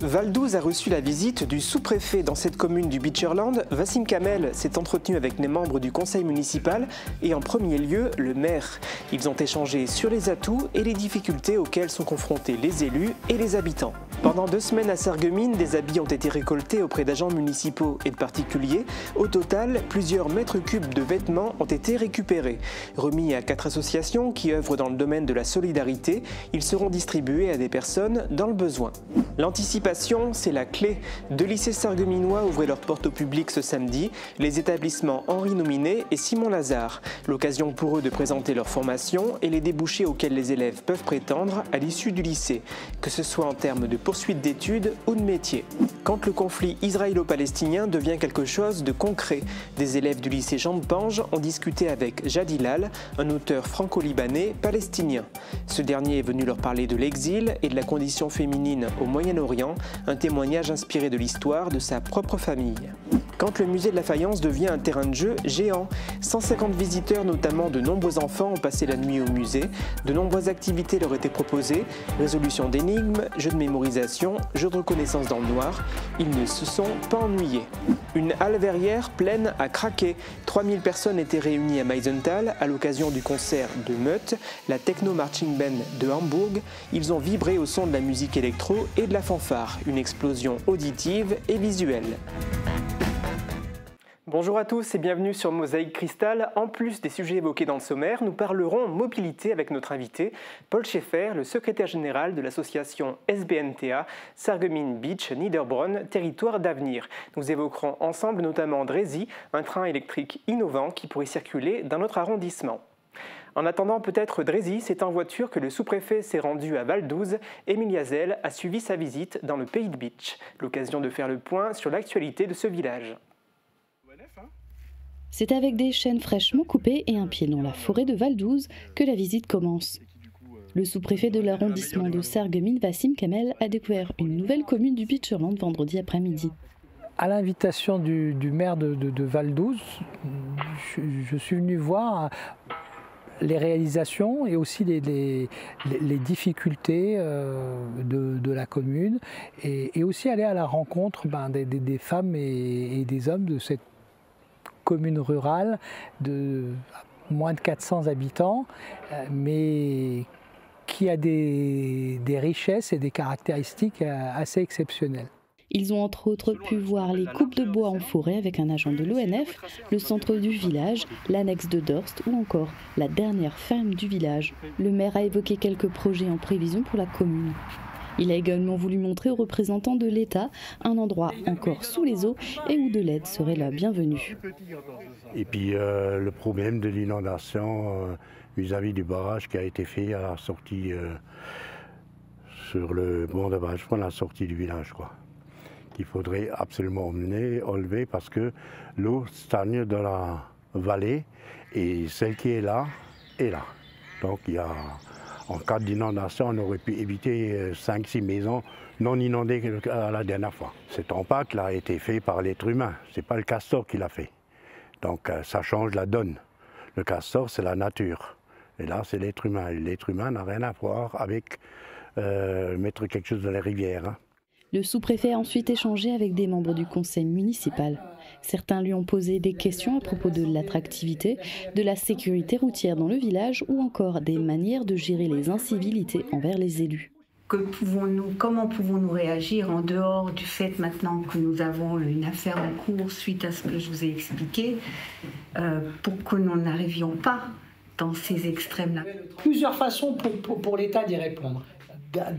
Val-d'Ouz a reçu la visite du sous-préfet dans cette commune du Beacherland. Wassim Kamel s'est entretenu avec les membres du conseil municipal et en premier lieu le maire. Ils ont échangé sur les atouts et les difficultés auxquelles sont confrontés les élus et les habitants. Pendant 2 semaines à Sarreguemines, des habits ont été récoltés auprès d'agents municipaux et de particuliers. Au total, plusieurs mètres cubes de vêtements ont été récupérés. Remis à 4 associations qui œuvrent dans le domaine de la solidarité, ils seront distribués à des personnes dans le besoin. L'anticipation, c'est la clé. 2 lycées sarregueminois ouvraient leurs portes au public ce samedi, les établissements Henri Nominé et Simon Lazare. L'occasion pour eux de présenter leur formation et les débouchés auxquels les élèves peuvent prétendre à l'issue du lycée, que ce soit en termes de poursuite d'études ou de métier. Quand le conflit israélo-palestinien devient quelque chose de concret, des élèves du lycée Jean de Pange ont discuté avec Jadilal, un auteur franco-libanais palestinien. Ce dernier est venu leur parler de l'exil et de la condition féminine au Moyen-Orient, un témoignage inspiré de l'histoire de sa propre famille. Quand le musée de la faïence devient un terrain de jeu géant, 150 visiteurs, notamment de nombreux enfants, ont passé la nuit au musée. De nombreuses activités leur étaient proposées, résolution d'énigmes, jeux de mémorisation, jeux de reconnaissance dans le noir. Ils ne se sont pas ennuyés. Une halle verrière pleine à craquer. 3000 personnes étaient réunies à Meisenthal à l'occasion du concert de Meute, la Techno Marching Band de Hambourg. Ils ont vibré au son de la musique électro et de la fanfare. Une explosion auditive et visuelle. Bonjour à tous et bienvenue sur Mosaïque Cristal. En plus des sujets évoqués dans le sommaire, nous parlerons mobilité avec notre invité, Paul Schaeffer, le secrétaire général de l'association SBNTA, Sarreguemines Beach Niederbronn, territoire d'avenir. Nous évoquerons ensemble notamment Drézy, un train électrique innovant qui pourrait circuler dans notre arrondissement. En attendant peut-être Drézy, c'est en voiture que le sous-préfet s'est rendu à Val-d'Ouz. Émilie Hazel a suivi sa visite dans le pays de Beach. L'occasion de faire le point sur l'actualité de ce village. C'est avec des chênes fraîchement coupés et un pied dans la forêt de Val-d'Ouz que la visite commence. Le sous-préfet de l'arrondissement de Sarreguemines, Wassim Kamel, a découvert une nouvelle commune du Beacherland vendredi après-midi. À l'invitation du maire de Val-d'Ouz, je suis venu voir les réalisations et aussi les difficultés de la commune et aussi aller à la rencontre des femmes et des hommes de cette commune rurale de moins de 400 habitants, mais qui a des richesses et des caractéristiques assez exceptionnelles. Ils ont entre autres pu voir les coupes de bois en forêt avec un agent de l'ONF, le centre du village, l'annexe de Dorst ou encore la dernière ferme du village. Le maire a évoqué quelques projets en prévision pour la commune. Il a également voulu montrer aux représentants de l'État un endroit encore sous les eaux et où de l'aide serait la bienvenue. Et puis le problème de l'inondation vis-à-vis du barrage qui a été fait à la sortie sur le banc de barrage, à la sortie du village, quoi. Qu'il faudrait absolument enlever parce que l'eau stagne dans la vallée et celle qui est là est là. Donc il y a... En cas d'inondation, on aurait pu éviter 5-6 maisons non inondées la dernière fois. Cet impact a été fait par l'être humain, ce n'est pas le castor qui l'a fait. Donc ça change la donne. Le castor, c'est la nature. Et là, c'est l'être humain. Et l'être humain n'a rien à voir avec mettre quelque chose dans les rivières. Hein. Le sous-préfet a ensuite échangé avec des membres du conseil municipal. Certains lui ont posé des questions à propos de l'attractivité, de la sécurité routière dans le village ou encore des manières de gérer les incivilités envers les élus. Comment pouvons-nous réagir en dehors du fait maintenant que nous avons une affaire en cours suite à ce que je vous ai expliqué pour que nous n'arrivions pas dans ces extrêmes-là? Plusieurs façons pour l'État d'y répondre.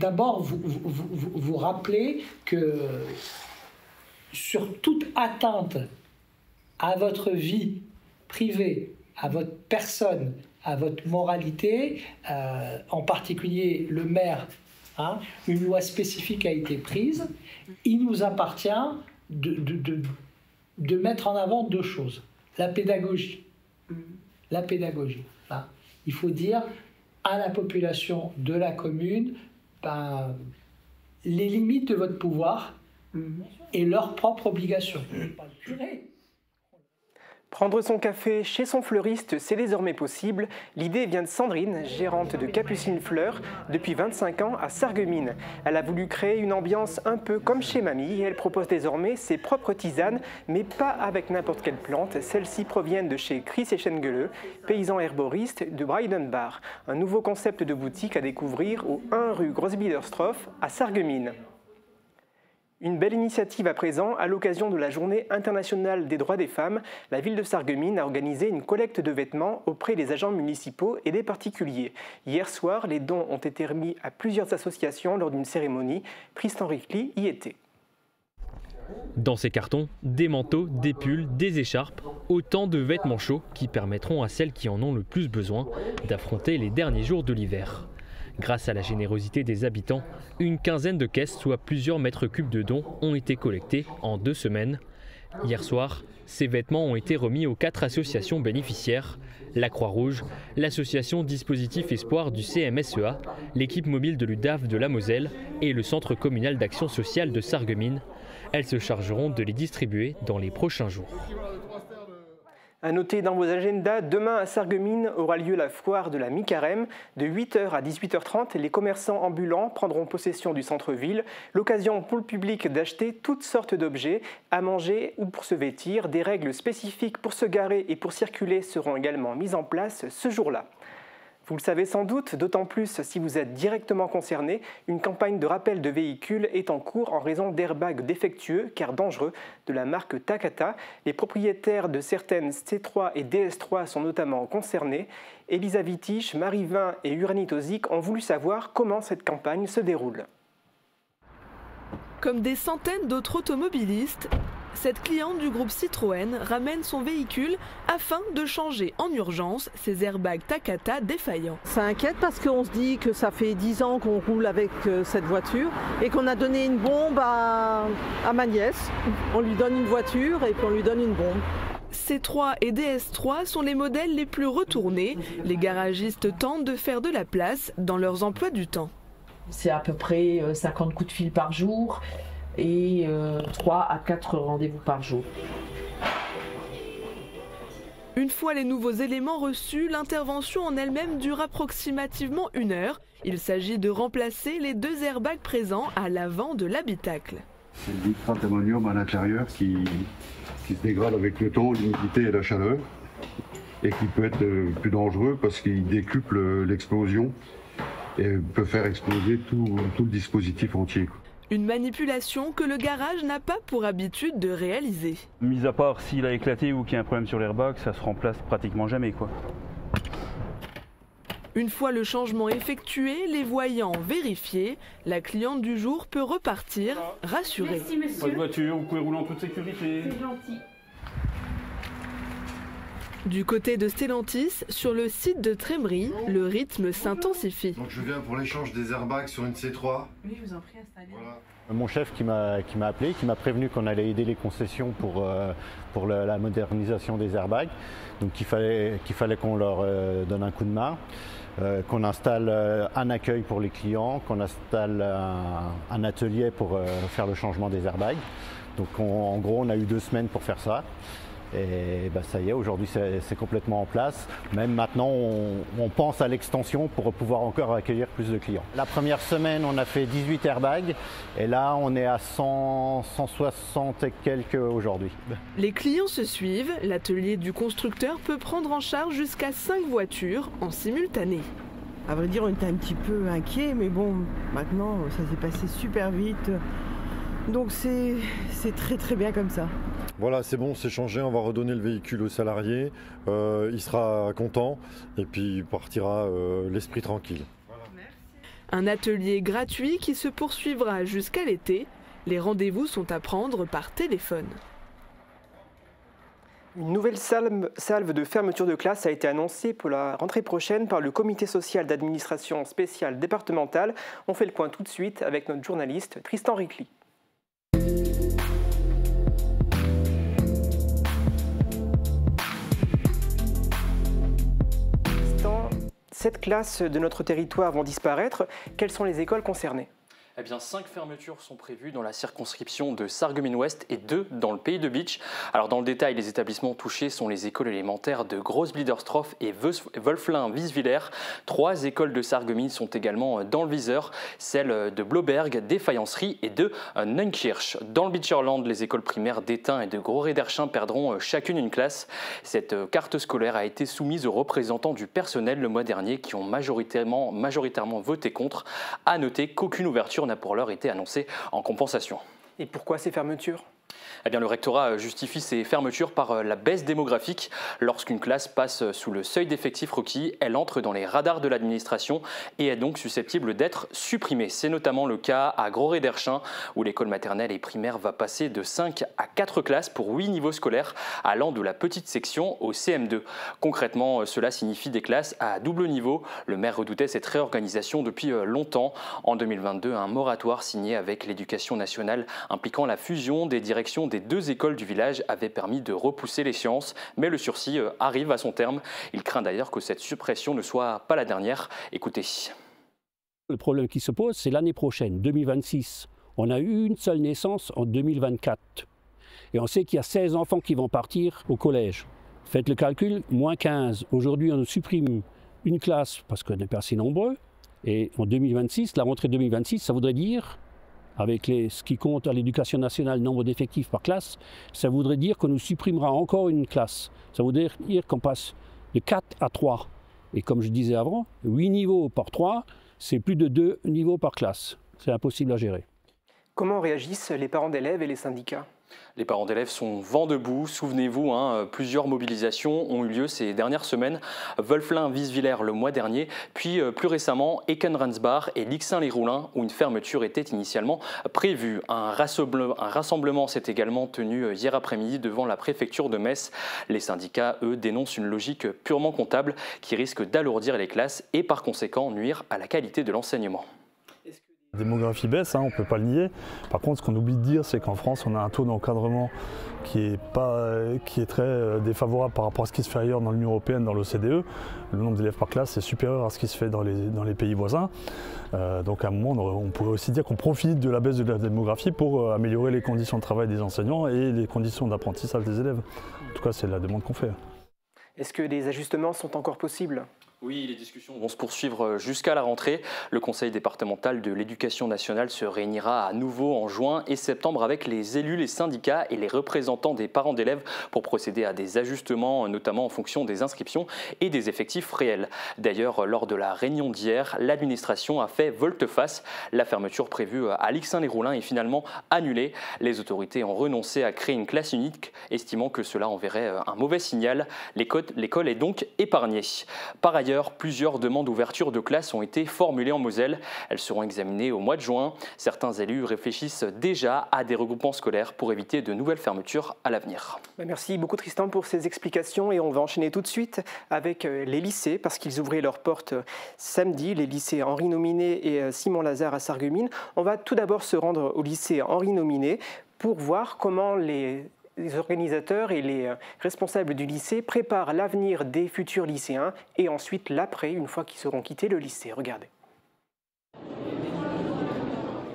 D'abord, vous rappelez que sur toute atteinte à votre vie privée, à votre personne, à votre moralité, en particulier le maire, une loi spécifique a été prise. Il nous appartient de mettre en avant 2 choses. La pédagogie. La pédagogie. Il faut dire à la population de la commune les limites de votre pouvoir et leurs propres obligations. Prendre son café chez son fleuriste, c'est désormais possible. L'idée vient de Sandrine, gérante de Capucine Fleurs, depuis 25 ans à Sarreguemines. Elle a voulu créer une ambiance un peu comme chez Mamie et elle propose désormais ses propres tisanes, mais pas avec n'importe quelle plante. Celles-ci proviennent de chez Chris Eschengeleux, paysan herboriste de Breidenbach. Un nouveau concept de boutique à découvrir au 1 rue Grossbiederstroff à Sarreguemines. Une belle initiative à présent, à l'occasion de la Journée internationale des droits des femmes, la ville de Sarreguemines a organisé une collecte de vêtements auprès des agents municipaux et des particuliers. Hier soir, les dons ont été remis à plusieurs associations lors d'une cérémonie. Tristan Ricli y était. Dans ces cartons, des manteaux, des pulls, des écharpes, autant de vêtements chauds qui permettront à celles qui en ont le plus besoin d'affronter les derniers jours de l'hiver. Grâce à la générosité des habitants, une quinzaine de caisses, soit plusieurs mètres cubes de dons, ont été collectés en 2 semaines. Hier soir, ces vêtements ont été remis aux 4 associations bénéficiaires, la Croix-Rouge, l'association Dispositif Espoir du CMSEA, l'équipe mobile de l'UDAF de la Moselle et le Centre communal d'action sociale de Sarreguemines. Elles se chargeront de les distribuer dans les prochains jours. À noter dans vos agendas, demain à Sarreguemines aura lieu la foire de la mi-carême. De 8h à 18h30, les commerçants ambulants prendront possession du centre-ville. L'occasion pour le public d'acheter toutes sortes d'objets, à manger ou pour se vêtir. Des règles spécifiques pour se garer et pour circuler seront également mises en place ce jour-là. Vous le savez sans doute, d'autant plus si vous êtes directement concerné, une campagne de rappel de véhicules est en cours en raison d'airbags défectueux, car dangereux, de la marque Takata. Les propriétaires de certaines C3 et DS3 sont notamment concernés. Elisa Wittich, Marie Vin et Uranit Ozik ont voulu savoir comment cette campagne se déroule. Comme des centaines d'autres automobilistes, cette cliente du groupe Citroën ramène son véhicule afin de changer en urgence ses airbags Takata défaillants. Ça inquiète parce qu'on se dit que ça fait 10 ans qu'on roule avec cette voiture et qu'on a donné une bombe à ma nièce. On lui donne une voiture et puis on lui donne une bombe. C3 et DS3 sont les modèles les plus retournés. Les garagistes tentent de faire de la place dans leurs emplois du temps. C'est à peu près 50 coups de fil par jour et 3 à 4 rendez-vous par jour. Une fois les nouveaux éléments reçus, l'intervention en elle-même dure approximativement 1 heure. Il s'agit de remplacer les 2 airbags présents à l'avant de l'habitacle. C'est le nitrate d'ammonium à l'intérieur qui se dégrade avec le temps, l'humidité et la chaleur et qui peut être plus dangereux parce qu'il décuple l'explosion et peut faire exploser tout le dispositif entier. Une manipulation que le garage n'a pas pour habitude de réaliser. Mis à part s'il a éclaté ou qu'il y a un problème sur l'airbag, ça se remplace pratiquement jamais, quoi. Une fois le changement effectué, les voyants vérifiés, la cliente du jour peut repartir rassurée. Merci monsieur. Pas de voiture, vous pouvez rouler en toute sécurité. C'est gentil. Du côté de Stellantis, sur le site de Trémery, le rythme s'intensifie. Donc je viens pour l'échange des airbags sur une C3. Oui, je vous en prie, installez. Voilà. Mon chef qui m'a appelé, qui m'a prévenu qu'on allait aider les concessions pour la modernisation des airbags. Donc qu'il fallait qu'on leur donne un coup de main, qu'on installe un accueil pour les clients, qu'on installe un atelier pour faire le changement des airbags. Donc en gros, on a eu 2 semaines pour faire ça. Et ça y est, aujourd'hui c'est complètement en place. Même maintenant, on pense à l'extension pour pouvoir encore accueillir plus de clients. La première semaine, on a fait 18 airbags et là, on est à 160 et quelques aujourd'hui. Les clients se suivent. L'atelier du constructeur peut prendre en charge jusqu'à 5 voitures en simultané. À vrai dire, on était un petit peu inquiets, mais bon, maintenant, ça s'est passé super vite. Donc c'est très très bien comme ça. Voilà, c'est bon, c'est changé, on va redonner le véhicule au salarié, il sera content et puis il partira l'esprit tranquille. Un atelier gratuit qui se poursuivra jusqu'à l'été. Les rendez-vous sont à prendre par téléphone. Une nouvelle salve de fermeture de classe a été annoncée pour la rentrée prochaine par le comité social d'administration spéciale départementale. On fait le point tout de suite avec notre journaliste Tristan Ricli. Sept classes de notre territoire vont disparaître. Quelles sont les écoles concernées ? Eh bien, 5 fermetures sont prévues dans la circonscription de Sarreguemines-Ouest et 2 dans le pays de Bitche. Alors, dans le détail, les établissements touchés sont les écoles élémentaires de Groß-Bliederstorf et Wolflin-Wieswiller. 3 écoles de Sarreguemines sont également dans le viseur, celles de Bloberg, des Faïenceries et de Neunkirch. Dans le Bitcherland, les écoles primaires d'Étain et de Gros-Rederchin perdront chacune une classe. Cette carte scolaire a été soumise aux représentants du personnel le mois dernier qui ont majoritairement voté contre. À noter qu'aucune ouverture n'a pour l'heure été annoncée en compensation. Et pourquoi ces fermetures ? Eh bien, le rectorat justifie ces fermetures par la baisse démographique. Lorsqu'une classe passe sous le seuil d'effectifs requis, elle entre dans les radars de l'administration et est donc susceptible d'être supprimée. C'est notamment le cas à Gros-Rederchin, où l'école maternelle et primaire va passer de 5 à 4 classes pour 8 niveaux scolaires, allant de la petite section au CM2. Concrètement, cela signifie des classes à double niveau. Le maire redoutait cette réorganisation depuis longtemps. En 2022, un moratoire signé avec l'Éducation nationale impliquant la fusion des directions des 2 écoles du village avait permis de repousser l'échéance, mais le sursis arrive à son terme. Il craint d'ailleurs que cette suppression ne soit pas la dernière. Écoutez. Le problème qui se pose, c'est l'année prochaine, 2026. On a eu une seule naissance en 2024. Et on sait qu'il y a 16 enfants qui vont partir au collège. Faites le calcul, moins 15. Aujourd'hui, on supprime une classe parce qu'on n'est pas assez nombreux. Et en 2026, la rentrée 2026, ça voudrait dire, avec ce qui compte à l'éducation nationale, nombre d'effectifs par classe, ça voudrait dire qu'on nous supprimera encore une classe. Ça voudrait dire qu'on passe de 4 à 3. Et comme je disais avant, 8 niveaux par 3, c'est plus de 2 niveaux par classe. C'est impossible à gérer. Comment réagissent les parents d'élèves et les syndicats ? Les parents d'élèves sont vent debout. Souvenez-vous, plusieurs mobilisations ont eu lieu ces dernières semaines. Wolflin-Wieswiller le mois dernier, puis plus récemment Eckenransbach et Lixin-les-Roulins, où une fermeture était initialement prévue. Un rassemblement s'est également tenu hier après-midi devant la préfecture de Metz. Les syndicats, eux, dénoncent une logique purement comptable qui risque d'alourdir les classes et par conséquent nuire à la qualité de l'enseignement. La démographie baisse, on ne peut pas le nier. Par contre, ce qu'on oublie de dire, c'est qu'en France, on a un taux d'encadrement qui est très défavorable par rapport à ce qui se fait ailleurs dans l'Union européenne, dans l'OCDE. Le nombre d'élèves par classe est supérieur à ce qui se fait dans les pays voisins. Donc à un moment, on pourrait aussi dire qu'on profite de la baisse de la démographie pour améliorer les conditions de travail des enseignants et les conditions d'apprentissage des élèves. En tout cas, c'est la demande qu'on fait. Est-ce que des ajustements sont encore possibles ? Oui, les discussions vont se poursuivre jusqu'à la rentrée. Le Conseil départemental de l'éducation nationale se réunira à nouveau en juin et septembre avec les élus, les syndicats et les représentants des parents d'élèves pour procéder à des ajustements, notamment en fonction des inscriptions et des effectifs réels. D'ailleurs, lors de la réunion d'hier, l'administration a fait volte-face. La fermeture prévue à Lixin-les-Roulins est finalement annulée. Les autorités ont renoncé à créer une classe unique, estimant que cela enverrait un mauvais signal. L'école est donc épargnée. Par ailleurs, plusieurs demandes d'ouverture de classe ont été formulées en Moselle. Elles seront examinées au mois de juin. Certains élus réfléchissent déjà à des regroupements scolaires pour éviter de nouvelles fermetures à l'avenir. Merci beaucoup Tristan pour ces explications et on va enchaîner tout de suite avec les lycées parce qu'ils ouvraient leurs portes samedi, les lycées Henri Nominé et Simon Lazare à Sarreguemines. On va tout d'abord se rendre au lycée Henri Nominé pour voir comment les organisateurs et les responsables du lycée préparent l'avenir des futurs lycéens et ensuite l'après, une fois qu'ils seront quittés le lycée. Regardez.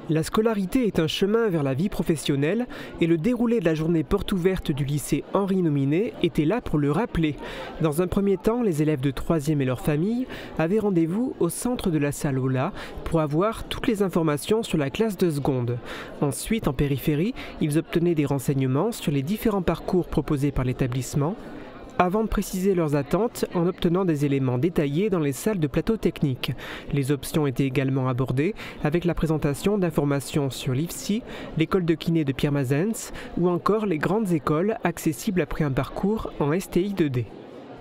La scolarité est un chemin vers la vie professionnelle et le déroulé de la journée porte ouverte du lycée Henri Nominé était là pour le rappeler. Dans un premier temps, les élèves de 3e et leurs familles avaient rendez-vous au centre de la salle Ola pour avoir toutes les informations sur la classe de seconde. Ensuite, en périphérie, ils obtenaient des renseignements sur les différents parcours proposés par l'établissement, avant de préciser leurs attentes en obtenant des éléments détaillés dans les salles de plateau technique. Les options étaient également abordées avec la présentation d'informations sur l'IFSI, l'école de kiné de Pierre Mazens ou encore les grandes écoles accessibles après un parcours en STI 2D.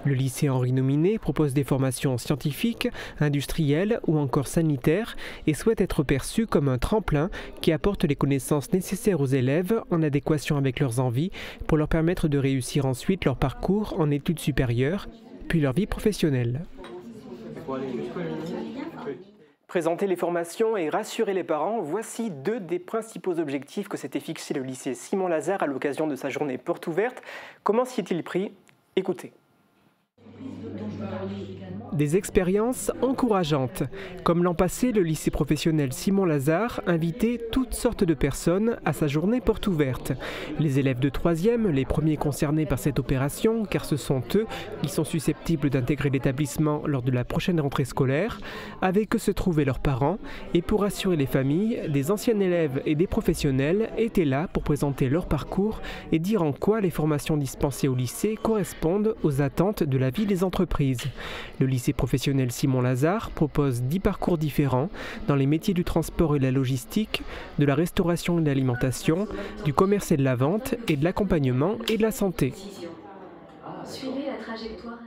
Le lycée Henri Nominé propose des formations scientifiques, industrielles ou encore sanitaires et souhaite être perçu comme un tremplin qui apporte les connaissances nécessaires aux élèves en adéquation avec leurs envies pour leur permettre de réussir ensuite leur parcours en études supérieures, puis leur vie professionnelle. Présenter les formations et rassurer les parents, voici 2 des principaux objectifs que s'était fixé le lycée Simon Lazare à l'occasion de sa journée porte ouverte. Comment s'y est-il pris ? Écoutez. Dont je parlais également, Des expériences encourageantes. Comme l'an passé, le lycée professionnel Simon Lazare invitait toutes sortes de personnes à sa journée porte ouverte. Les élèves de 3e, les premiers concernés par cette opération, car ce sont eux qui sont susceptibles d'intégrer l'établissement lors de la prochaine rentrée scolaire, avec que se trouvaient leurs parents, et pour rassurer les familles, des anciens élèves et des professionnels étaient là pour présenter leur parcours et dire en quoi les formations dispensées au lycée correspondent aux attentes de la vie des entreprises. Le lycée professionnel Simon Lazare propose 10 parcours différents dans les métiers du transport et de la logistique, de la restauration et de l'alimentation, du commerce et de la vente, et de l'accompagnement et de la santé. Suivez la trajectoire.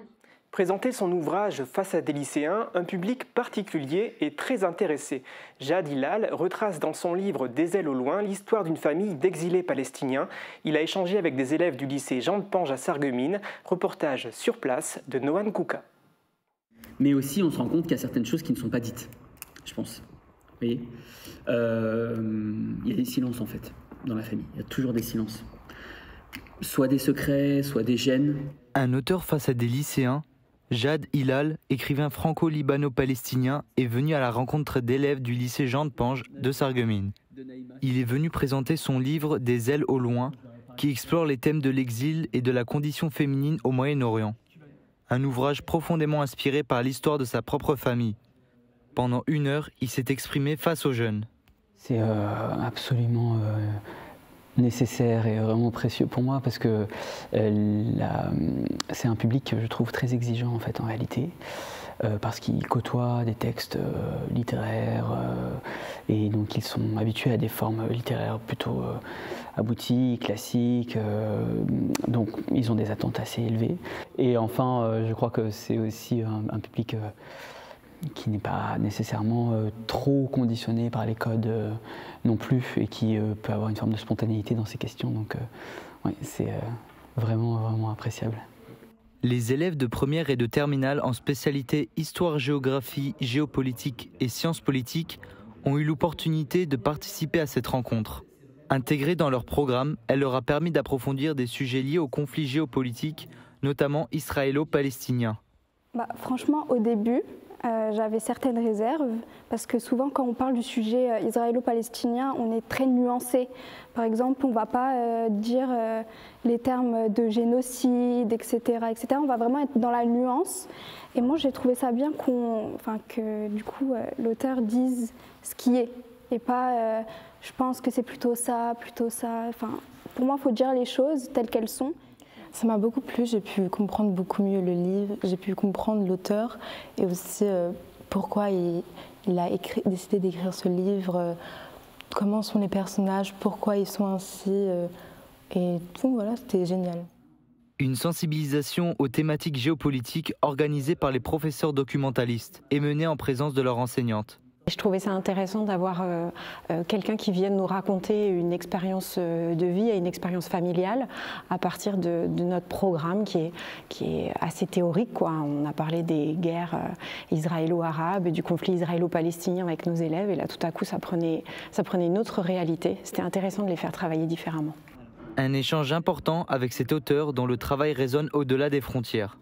Présenter son ouvrage face à des lycéens, un public particulier et très intéressé. Jad Hilal retrace dans son livre Des ailes au loin l'histoire d'une famille d'exilés palestiniens. Il a échangé avec des élèves du lycée Jean de Pange à Sarreguemines. Reportage sur place de Noan Kouka. Mais aussi, on se rend compte qu'il y a certaines choses qui ne sont pas dites, je pense. Vous voyez, il y a des silences en fait dans la famille. Il y a toujours des silences. Soit des secrets, soit des gênes. Un auteur face à des lycéens, Jad Hilal, écrivain franco-libano-palestinien, est venu à la rencontre d'élèves du lycée Jean de Pange de Sarreguemines. Il est venu présenter son livre Des ailes au loin, qui explore les thèmes de l'exil et de la condition féminine au Moyen-Orient. Un ouvrage profondément inspiré par l'histoire de sa propre famille. Pendant 1 heure, il s'est exprimé face aux jeunes. C'est absolument nécessaire et vraiment précieux pour moi parce que c'est un public que je trouve très exigeant en fait en réalité. Parce qu'ils côtoient des textes littéraires et donc ils sont habitués à des formes littéraires plutôt abouties, classiques, donc ils ont des attentes assez élevées. Et enfin, je crois que c'est aussi un public qui n'est pas nécessairement trop conditionné par les codes non plus et qui peut avoir une forme de spontanéité dans ces questions. Donc ouais, c'est vraiment appréciable. Les élèves de première et de terminale en spécialité histoire-géographie, géopolitique et sciences politiques ont eu l'opportunité de participer à cette rencontre. Intégrée dans leur programme, elle leur a permis d'approfondir des sujets liés aux conflits géopolitiques, notamment israélo-palestiniens. Franchement, au début, j'avais certaines réserves parce que souvent quand on parle du sujet israélo-palestinien, on est très nuancé. Par exemple, on ne va pas dire les termes de génocide, etc., etc. On va vraiment être dans la nuance. Et moi, j'ai trouvé ça bien que du coup l'auteur dise ce qui est et pas je pense que c'est plutôt ça, plutôt ça. Enfin, pour moi, il faut dire les choses telles qu'elles sont. Ça m'a beaucoup plu, j'ai pu comprendre beaucoup mieux le livre, j'ai pu comprendre l'auteur et aussi pourquoi il a décidé d'écrire ce livre, comment sont les personnages, pourquoi ils sont ainsi, et tout, voilà, c'était génial. Une sensibilisation aux thématiques géopolitiques organisée par les professeurs documentalistes et menée en présence de leur enseignante. Je trouvais ça intéressant d'avoir quelqu'un qui vienne nous raconter une expérience de vie et une expérience familiale à partir de notre programme qui est assez théorique, quoi. On a parlé des guerres israélo-arabes et du conflit israélo-palestinien avec nos élèves et là tout à coup ça prenait une autre réalité. C'était intéressant de les faire travailler différemment. Un échange important avec cet auteur dont le travail résonne au-delà des frontières.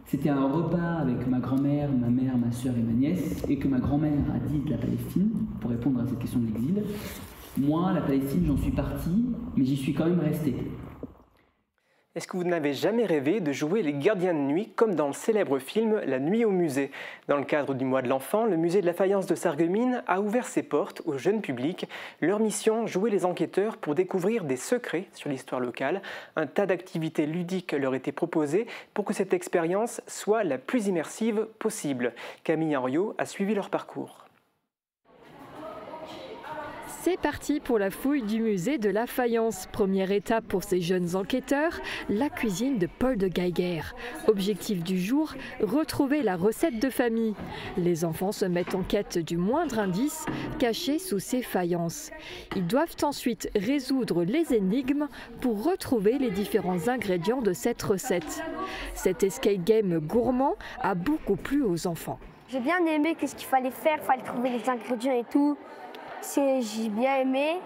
C'était un repas avec ma grand-mère, ma mère, ma soeur et ma nièce, et que ma grand-mère a dit de la Palestine, pour répondre à cette question de l'exil. Moi, la Palestine, j'en suis parti, mais j'y suis quand même resté. Est-ce que vous n'avez jamais rêvé de jouer les gardiens de nuit comme dans le célèbre film La nuit au musée? Dans le cadre du mois de l'enfant, le musée de la faïence de Sarreguemines a ouvert ses portes au jeune public. Leur mission, jouer les enquêteurs pour découvrir des secrets sur l'histoire locale. Un tas d'activités ludiques leur étaient proposées pour que cette expérience soit la plus immersive possible. Camille Henriot a suivi leur parcours. C'est parti pour la fouille du musée de la faïence. Première étape pour ces jeunes enquêteurs, la cuisine de Paul de Geiger. Objectif du jour, retrouver la recette de famille. Les enfants se mettent en quête du moindre indice caché sous ces faïences. Ils doivent ensuite résoudre les énigmes pour retrouver les différents ingrédients de cette recette. Cet escape game gourmand a beaucoup plu aux enfants. J'ai bien aimé ce qu'il fallait faire, il fallait trouver les ingrédients et tout. J'ai bien aimé.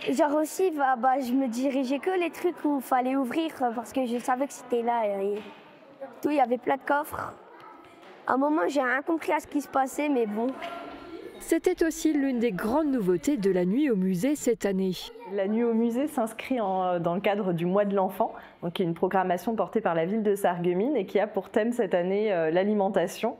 Genre aussi, je me dirigeais que les trucs où il fallait ouvrir parce que je savais que c'était là. Et tout, il y avait plein de coffres. À un moment, j'ai rien compris à ce qui se passait, mais bon. C'était aussi l'une des grandes nouveautés de la nuit au musée cette année. La nuit au musée s'inscrit dans le cadre du mois de l'enfant, donc qui est une programmation portée par la ville de Sarreguemines et qui a pour thème cette année l'alimentation.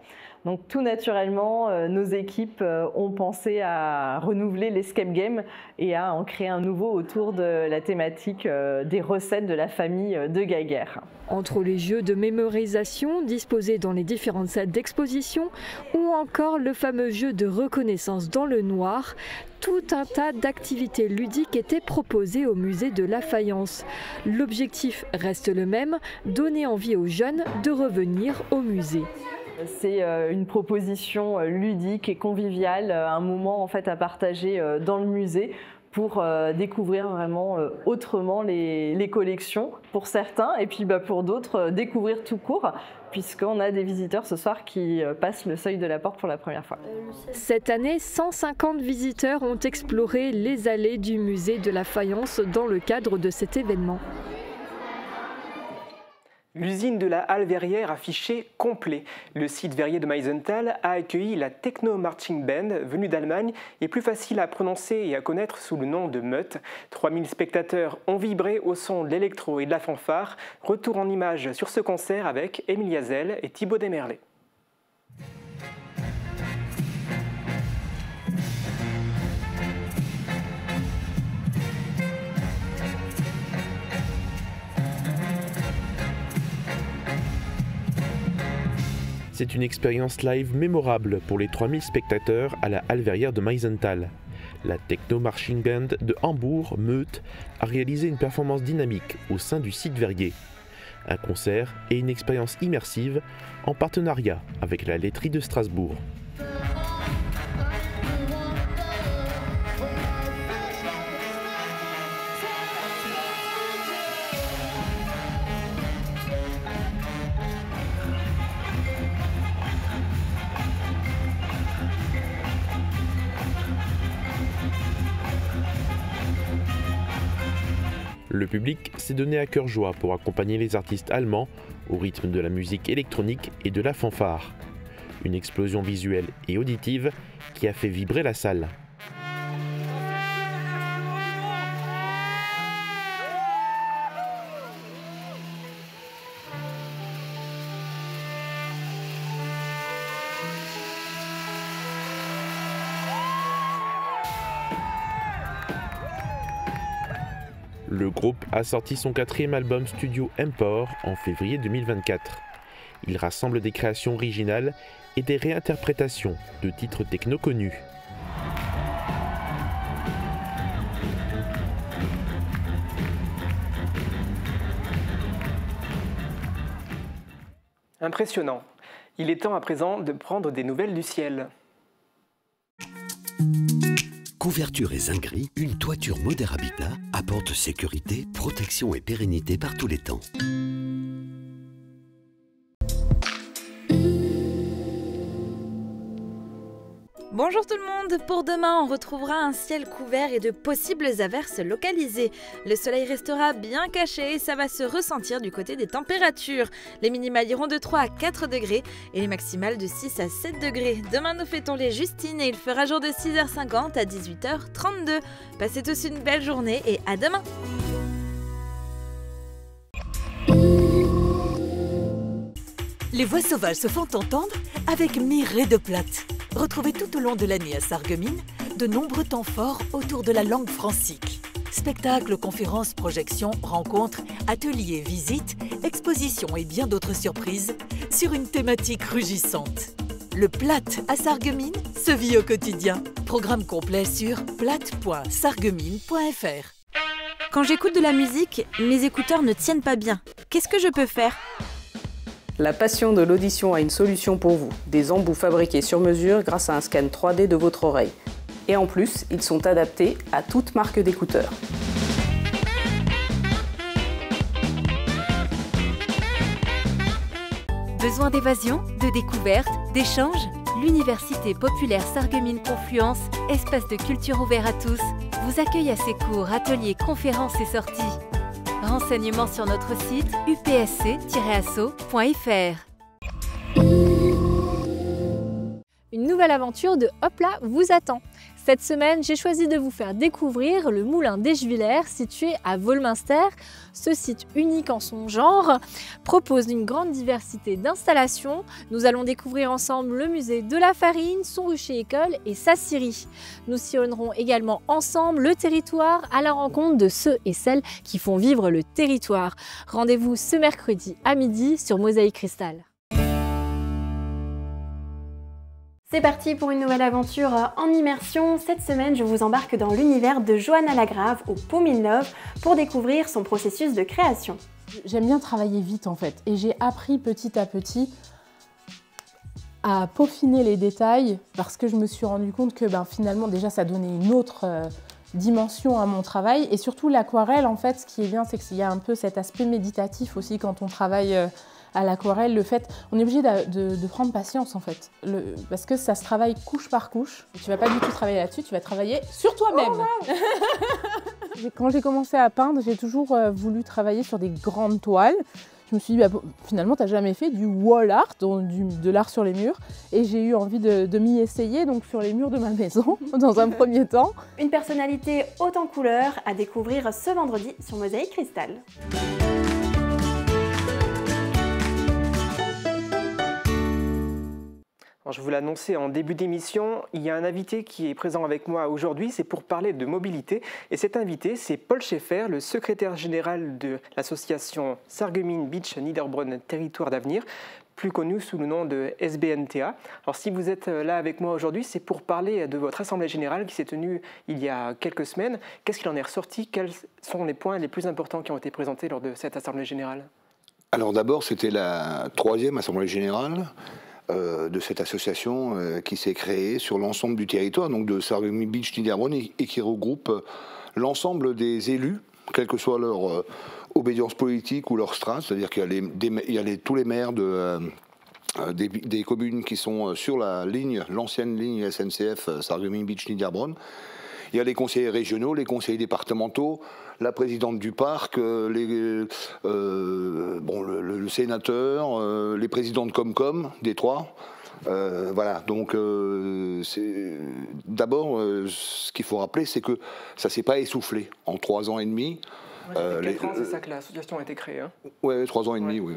Donc tout naturellement, nos équipes ont pensé à renouveler l'escape game et à en créer un nouveau autour de la thématique des recettes de la famille de Geiger. Entre les jeux de mémorisation disposés dans les différentes salles d'exposition ou encore le fameux jeu de reconnaissance dans le noir, tout un tas d'activités ludiques étaient proposées au musée de la Fayence. L'objectif reste le même, donner envie aux jeunes de revenir au musée. C'est une proposition ludique et conviviale, un moment en fait à partager dans le musée pour découvrir vraiment autrement les collections pour certains et puis pour d'autres découvrir tout court puisqu'on a des visiteurs ce soir qui passent le seuil de la porte pour la première fois. Cette année, 150 visiteurs ont exploré les allées du musée de la Fayence dans le cadre de cet événement. L'usine de la Halle Verrière affichée complet. Le site verrier de Meisenthal a accueilli la Techno Marching Band venue d'Allemagne et plus facile à prononcer et à connaître sous le nom de Meute. 3000 spectateurs ont vibré au son de l'électro et de la fanfare. Retour en images sur ce concert avec Émilie Hazel et Thibaut Desmerlet. C'est une expérience live mémorable pour les 3000 spectateurs à la Halle Verrière de Meisenthal. La Techno Marching Band de Hambourg, Meute, a réalisé une performance dynamique au sein du site verrier. Un concert et une expérience immersive en partenariat avec la laiterie de Strasbourg. Le public s'est donné à cœur joie pour accompagner les artistes allemands au rythme de la musique électronique et de la fanfare. Une explosion visuelle et auditive qui a fait vibrer la salle. Le groupe a sorti son 4e album studio Empor en février 2024. Il rassemble des créations originales et des réinterprétations de titres techno connus. Impressionnant. Il est temps à présent de prendre des nouvelles du ciel. Couverture et zinguerie, une toiture Moder Habitat apporte sécurité, protection et pérennité par tous les temps. Bonjour tout le monde, pour demain on retrouvera un ciel couvert et de possibles averses localisées. Le soleil restera bien caché et ça va se ressentir du côté des températures. Les minimales iront de 3 à 4 degrés et les maximales de 6 à 7 degrés. Demain nous fêtons les Justines et il fera jour de 6h50 à 18h32. Passez tous une belle journée et à demain. Les voix sauvages se font entendre avec Mireille de Plate. Retrouvez tout au long de l'année à Sarreguemines de nombreux temps forts autour de la langue francique. Spectacles, conférences, projections, rencontres, ateliers, visites, expositions et bien d'autres surprises sur une thématique rugissante. Le Plate à Sarreguemines se vit au quotidien. Programme complet sur plate.sarreguemines.fr. Quand j'écoute de la musique, mes écouteurs ne tiennent pas bien. Qu'est-ce que je peux faire ? La passion de l'audition a une solution pour vous. Des embouts fabriqués sur mesure grâce à un scan 3D de votre oreille. Et en plus, ils sont adaptés à toute marque d'écouteurs. Besoin d'évasion, de découverte, d'échange ? L'Université populaire Sarreguemines Confluence, espace de culture ouvert à tous, vous accueille à ses cours, ateliers, conférences et sorties. Renseignements sur notre site upsc-asso.fr. Une nouvelle aventure de Hop là vous attend. Cette semaine, j'ai choisi de vous faire découvrir le moulin d'Eschwiller situé à Volminster. Ce site unique en son genre propose une grande diversité d'installations. Nous allons découvrir ensemble le musée de la farine, son rucher-école et sa scierie. Nous sillonnerons également ensemble le territoire à la rencontre de ceux et celles qui font vivre le territoire. Rendez-vous ce mercredi à midi sur Mosaïque Cristal. C'est parti pour une nouvelle aventure en immersion. Cette semaine, je vous embarque dans l'univers de Johanna Lagrave au Pont Milnov pour découvrir son processus de création. J'aime bien travailler vite en fait et j'ai appris petit à petit à peaufiner les détails parce que je me suis rendu compte que finalement déjà ça donnait une autre dimension à mon travail et surtout l'aquarelle en fait ce qui est bien c'est qu'il y a un peu cet aspect méditatif aussi quand on travaille à l'aquarelle, le fait, on est obligé de prendre patience en fait, parce que ça se travaille couche par couche. Et tu vas pas du tout travailler là-dessus, tu vas travailler sur toi-même. Oh, wow. Quand j'ai commencé à peindre, j'ai toujours voulu travailler sur des grandes toiles. Je me suis dit, finalement, tu n'as jamais fait du wall art, de l'art sur les murs. Et j'ai eu envie de m'y essayer, donc sur les murs de ma maison, dans un premier temps. Une personnalité haute en couleurs à découvrir ce vendredi sur Mosaïque Cristal. Alors, je vous l'annonçais en début d'émission, il y a un invité qui est présent avec moi aujourd'hui, c'est pour parler de mobilité. Et cet invité, c'est Paul Schaeffer, le secrétaire général de l'association Sarreguemines Beach Niederbronn Territoire d'Avenir, plus connu sous le nom de SBNTA. Alors si vous êtes là avec moi aujourd'hui, c'est pour parler de votre assemblée générale qui s'est tenue il y a quelques semaines. Qu'est-ce qu'il en est ressorti? Quels sont les points les plus importants qui ont été présentés lors de cette assemblée générale? Alors d'abord, c'était la 3e assemblée générale de cette association qui s'est créée sur l'ensemble du territoire, donc de Sarreguemines Beach Niederbronn, et qui regroupe l'ensemble des élus, quelle que soit leur obédience politique ou leur strate, c'est-à-dire qu'il y a tous les maires des communes qui sont sur l'ancienne ligne SNCF Sarreguemines Beach Niederbronn. Il y a les conseillers régionaux, les conseillers départementaux, la présidente du parc, le sénateur, les présidents de Comcom, des 3. Voilà, donc d'abord, ce qu'il faut rappeler, c'est que ça ne s'est pas essoufflé en 3 ans et demi. Ouais, 4 ans, c'est ça que l'association a été créée. Hein. Oui, 3 ans et demi, oui.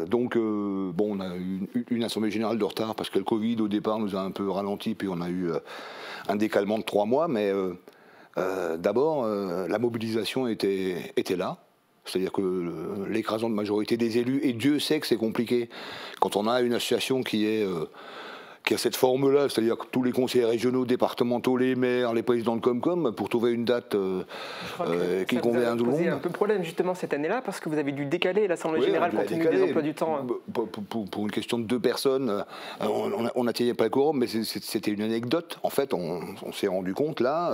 Donc, on a eu une assemblée générale de retard parce que le Covid, au départ, nous a un peu ralenti, puis on a eu un décalement de 3 mois, mais d'abord, la mobilisation était là. C'est-à-dire que l'écrasante majorité des élus, et Dieu sait que c'est compliqué, quand on a une association qui a cette forme-là, c'est-à-dire que tous les conseillers régionaux, départementaux, les maires, les présidents de Comcom, pour trouver une date qui convient à tout le monde. C'est un peu problème justement cette année-là, parce que vous avez dû décaler l'Assemblée générale compte tenu des emplois du temps. Pour une question de 2 personnes, on n'atteignait pas le quorum, mais c'était une anecdote. En fait, on s'est rendu compte là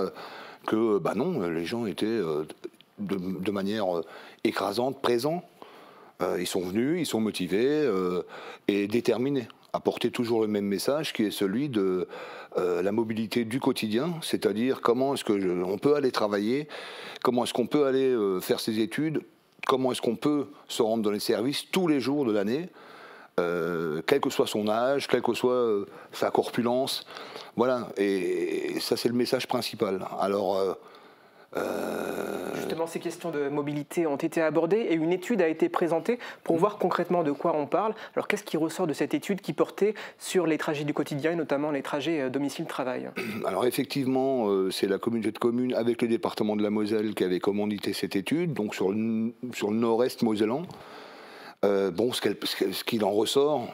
que non, les gens étaient de manière écrasante présents. Ils sont venus, ils sont motivés et déterminés à porter toujours le même message qui est celui de la mobilité du quotidien, c'est-à-dire comment est-ce qu'on peut aller travailler, comment est-ce qu'on peut aller faire ses études, comment est-ce qu'on peut se rendre dans les services tous les jours de l'année, quel que soit son âge, quelle que soit sa corpulence. Voilà, et ça c'est le message principal. Alors, justement, ces questions de mobilité ont été abordées et une étude a été présentée pour voir concrètement de quoi on parle. Alors, qu'est-ce qui ressort de cette étude qui portait sur les trajets du quotidien et notamment les trajets domicile-travail? Alors, effectivement, c'est la communauté de communes avec le département de la Moselle qui avait commandité cette étude, donc sur le nord-est mosellan. Ce qu'il en ressort,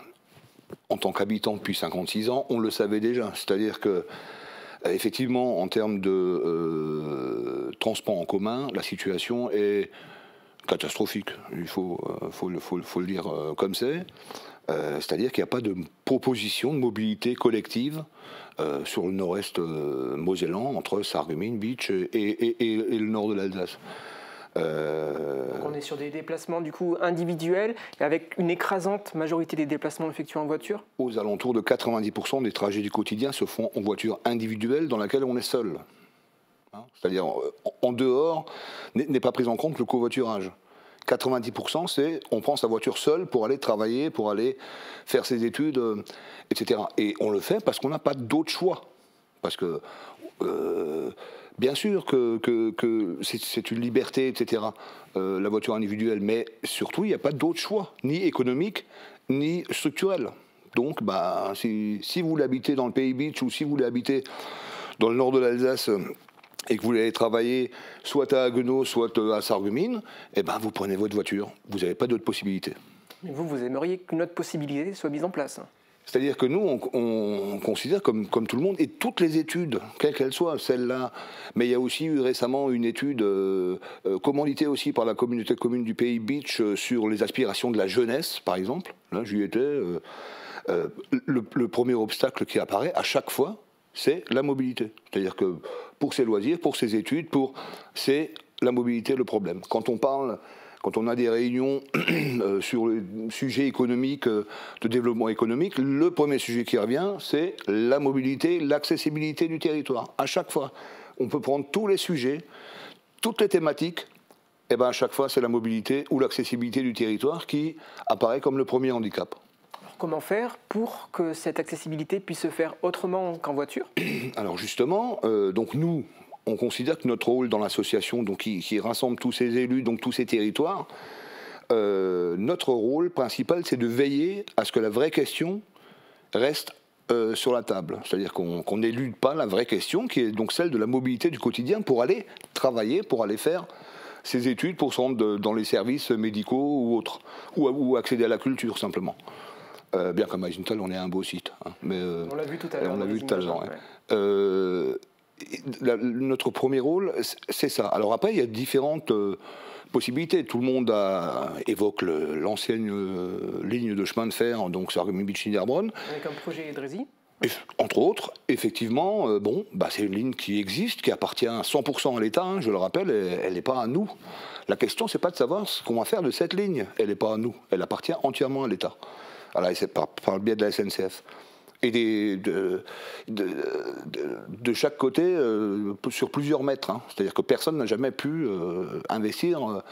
en tant qu'habitant depuis 56 ans, on le savait déjà. C'est-à-dire que effectivement, en termes de transport en commun, la situation est catastrophique. Il faut le dire comme c'est. C'est-à-dire qu'il n'y a pas de proposition de mobilité collective sur le nord-est mosellan, entre Sarreguemines Beach et le nord de l'Alsace. Donc on est sur des déplacements du coup individuels et avec une écrasante majorité des déplacements effectués en voiture. Aux alentours de 90% des trajets du quotidien se font en voiture individuelle dans laquelle on est seul. C'est-à-dire en dehors n'est pas pris en compte le covoiturage. 90%, c'est on prend sa voiture seule pour aller travailler, pour aller faire ses études, etc. Et on le fait parce qu'on n'a pas d'autre choix. Parce que, bien sûr que c'est une liberté, etc., la voiture individuelle, mais surtout, il n'y a pas d'autre choix, ni économique, ni structurel. Donc, bah, si vous voulez habiter dans le Pays Beach ou si vous voulez habiter dans le nord de l'Alsace et que vous voulez aller travailler soit à Haguenau, soit à Sarreguemines, eh ben, vous prenez votre voiture. Vous n'avez pas d'autre possibilité. Et vous aimeriez qu'une autre possibilité soit mise en place? C'est-à-dire que nous, on considère comme tout le monde, et toutes les études, quelles qu'elles soient, celle-là, mais il y a aussi eu récemment une étude commanditée aussi par la communauté de communes du Pays Beach sur les aspirations de la jeunesse, par exemple. Là, j'y étais. Le premier obstacle qui apparaît à chaque fois, c'est la mobilité. C'est-à-dire que pour ses loisirs, pour ses études, c'est la mobilité le problème. Quand on a des réunions sur le sujet économique, de développement économique, le premier sujet qui revient, c'est la mobilité, l'accessibilité du territoire. À chaque fois, on peut prendre tous les sujets, toutes les thématiques, et ben à chaque fois, c'est la mobilité ou l'accessibilité du territoire qui apparaît comme le premier handicap. Comment faire pour que cette accessibilité puisse se faire autrement qu'en voiture? Alors justement, donc nous, on considère que notre rôle dans l'association, donc qui rassemble tous ces élus, donc tous ces territoires, notre rôle principal, c'est de veiller à ce que la vraie question reste sur la table. C'est-à-dire qu'on n'élude pas la vraie question, qui est donc celle de la mobilité du quotidien pour aller travailler, pour aller faire ses études, pour se rendre dans les services médicaux ou autres, ou accéder à la culture simplement. Bien qu'à Meisenthal, on est un beau site. Hein, mais, on l'a vu tout à l'heure. On l'a vu tout à l'heure. Notre premier rôle, c'est ça. Alors après, il y a différentes possibilités. Tout le monde évoque l'ancienne ligne de chemin de fer, donc Sarreguemines-Bitch-Niederbronn. Avec un projet Drési. Entre autres, effectivement, c'est une ligne qui existe, qui appartient à 100% à l'État, hein, je le rappelle, elle n'est pas à nous. La question, c'est pas de savoir ce qu'on va faire de cette ligne, elle n'est pas à nous, elle appartient entièrement à l'État. Alors, par le biais de la SNCF. Et de chaque côté, sur plusieurs mètres. Hein. C'est-à-dire que personne n'a jamais pu investir,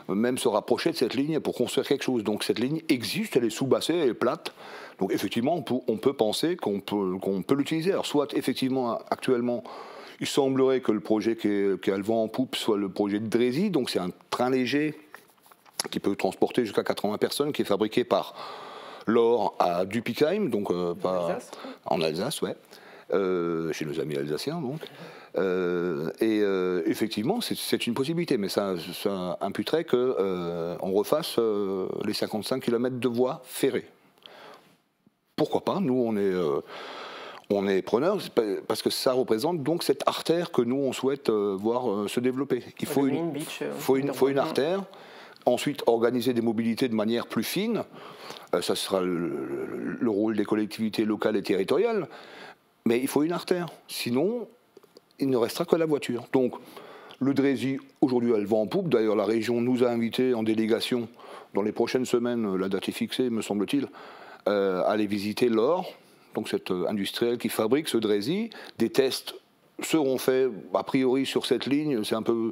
même se rapprocher de cette ligne pour construire quelque chose. Donc cette ligne existe, elle est sous-bassée, elle est plate. Donc effectivement, on peut penser qu'on peut l'utiliser. Alors soit effectivement, actuellement, il semblerait que le projet qui a le vent en poupe soit le projet de Drési. Donc c'est un train léger qui peut transporter jusqu'à 80 personnes, qui est fabriqué par l'or à Dupikheim, donc en Alsace, ouais, chez nos amis alsaciens, donc. Effectivement, c'est une possibilité, mais ça imputerait qu'on refasse les 55 km de voies ferrées. Pourquoi pas? Nous, on est preneurs, parce que ça représente donc cette artère que nous, on souhaite voir se développer. Il faut une artère. Ensuite, organiser des mobilités de manière plus fine, ça sera le rôle des collectivités locales et territoriales, mais il faut une artère, sinon il ne restera que la voiture. Donc le Drési, aujourd'hui, elle va en poupe, d'ailleurs la région nous a invités en délégation, dans les prochaines semaines, la date est fixée, me semble-t-il, à aller visiter l'Or, donc cette industrielle qui fabrique ce Drési. Des tests seront faits, a priori, sur cette ligne, c'est un peu...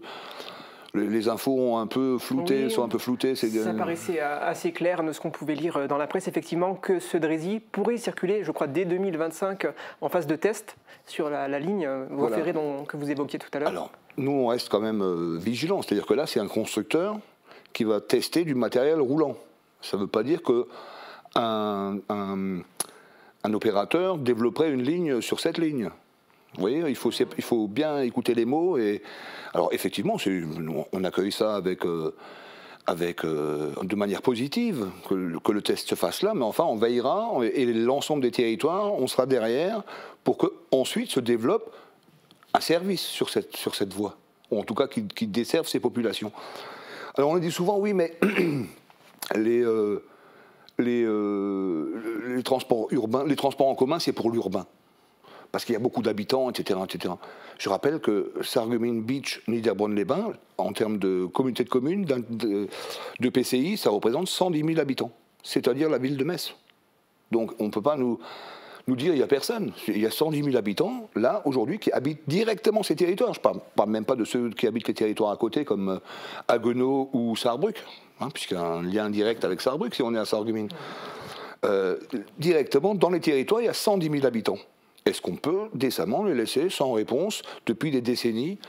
Les infos ont un peu flouté, oui, sont un peu floutées. Ça paraissait assez clair de ce qu'on pouvait lire dans la presse, effectivement, que ce Drési pourrait circuler, je crois, dès 2025 en phase de test sur la ligne voie ferrée que vous évoquiez tout à l'heure. Alors, nous, on reste quand même vigilants. C'est-à-dire que là, c'est un constructeur qui va tester du matériel roulant. Ça ne veut pas dire qu'un opérateur développerait une ligne sur cette ligne. Vous voyez, il faut bien écouter les mots. Alors effectivement, on accueille ça de manière positive, que le test se fasse là, mais enfin on veillera, et l'ensemble des territoires, on sera derrière pour qu'ensuite se développe un service sur cette voie, ou en tout cas qui desserve ces populations. Alors on dit souvent, oui, mais les transports urbains, les transports en commun, c'est pour l'urbain. Parce qu'il y a beaucoup d'habitants, etc., etc. Je rappelle que Sarreguemines Beach, Niederbronn-les-Bains, en termes de communauté de communes, de PCI, ça représente 110 000 habitants, c'est-à-dire la ville de Metz. Donc on ne peut pas nous dire il n'y a personne. Il y a 110 000 habitants, là, aujourd'hui, qui habitent directement ces territoires. Je ne parle même pas de ceux qui habitent les territoires à côté, comme Haguenau ou Saarbrück. hein, puisqu'il y a un lien direct avec Sarrebruck si on est à Sarreguemines. Directement, dans les territoires, il y a 110 000 habitants. Est-ce qu'on peut décemment les laisser sans réponse depuis des décennies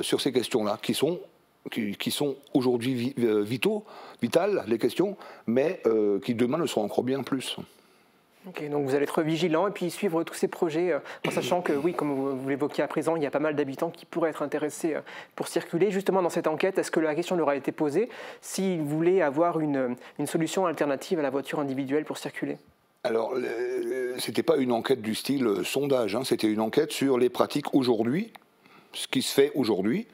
sur ces questions-là, qui sont aujourd'hui vitales, les questions, mais qui demain le seront encore bien plus. Ok, donc vous allez être vigilant et puis suivre tous ces projets, en sachant que, oui, comme vous l'évoquiez à présent, il y a pas mal d'habitants qui pourraient être intéressés pour circuler. Justement, dans cette enquête, est-ce que la question leur a été posée s'ils voulaient avoir une solution alternative à la voiture individuelle pour circuler? Alors, ce n'était pas une enquête du style sondage, hein, c'était une enquête sur les pratiques aujourd'hui, ce qui se fait aujourd'hui,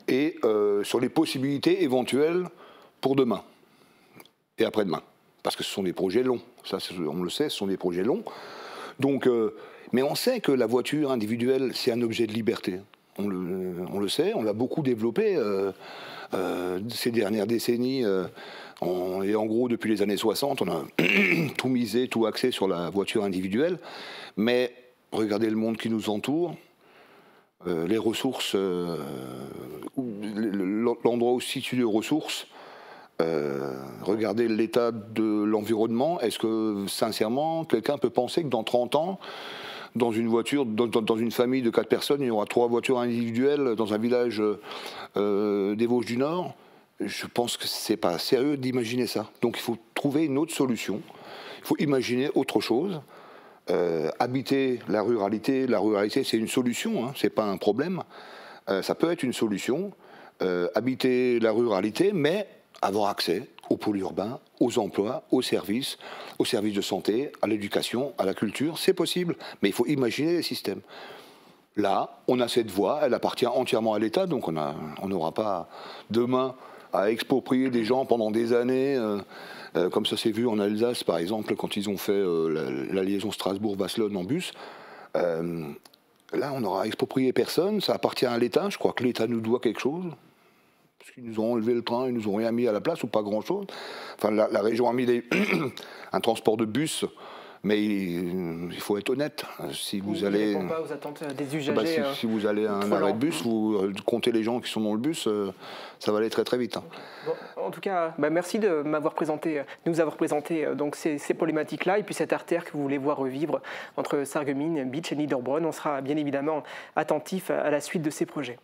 et sur les possibilités éventuelles pour demain et après-demain. Parce que ce sont des projets longs, ça on le sait, ce sont des projets longs. Donc, mais on sait que la voiture individuelle, c'est un objet de liberté. On le sait, on l'a beaucoup développé ces dernières décennies. Et en gros, depuis les années 60, on a tout misé, tout axé sur la voiture individuelle. Mais regardez le monde qui nous entoure, les ressources, l'endroit où se situent les ressources, regardez l'état de l'environnement. Est-ce que, sincèrement, quelqu'un peut penser que dans 30 ans, dans une voiture, dans une famille de 4 personnes, il y aura 3 voitures individuelles dans un village des Vosges du Nord? Je pense que c'est pas sérieux d'imaginer ça. Donc il faut trouver une autre solution. Il faut imaginer autre chose. Habiter la ruralité c'est une solution, hein, c'est pas un problème. Ça peut être une solution. Habiter la ruralité, mais avoir accès au pôle urbain, aux emplois, aux services de santé, à l'éducation, à la culture, c'est possible. Mais il faut imaginer les systèmes. Là, on a cette voie, elle appartient entièrement à l'État, donc on n'aura pas demain à exproprier des gens pendant des années, comme ça s'est vu en Alsace, par exemple, quand ils ont fait la liaison Strasbourg-Vasselonne en bus. Là, on n'aura exproprié personne, ça appartient à l'État. Je crois que l'État nous doit quelque chose. Parce qu'ils nous ont enlevé le train, ils nous ont rien mis à la place, ou pas grand-chose. Enfin, la région a mis un transport de bus, mais il faut être honnête. Si vous allez, ne répond pas aux attentes des usagers. Si vous allez à un arrêt de bus, vous comptez les gens qui sont dans le bus, ça va aller très très vite. Hein. Bon, en tout cas, merci de nous avoir présenté donc ces problématiques-là, et puis cette artère que vous voulez voir revivre entre Sarreguemines, Bitche et Niederbronn. On sera bien évidemment attentif à la suite de ces projets.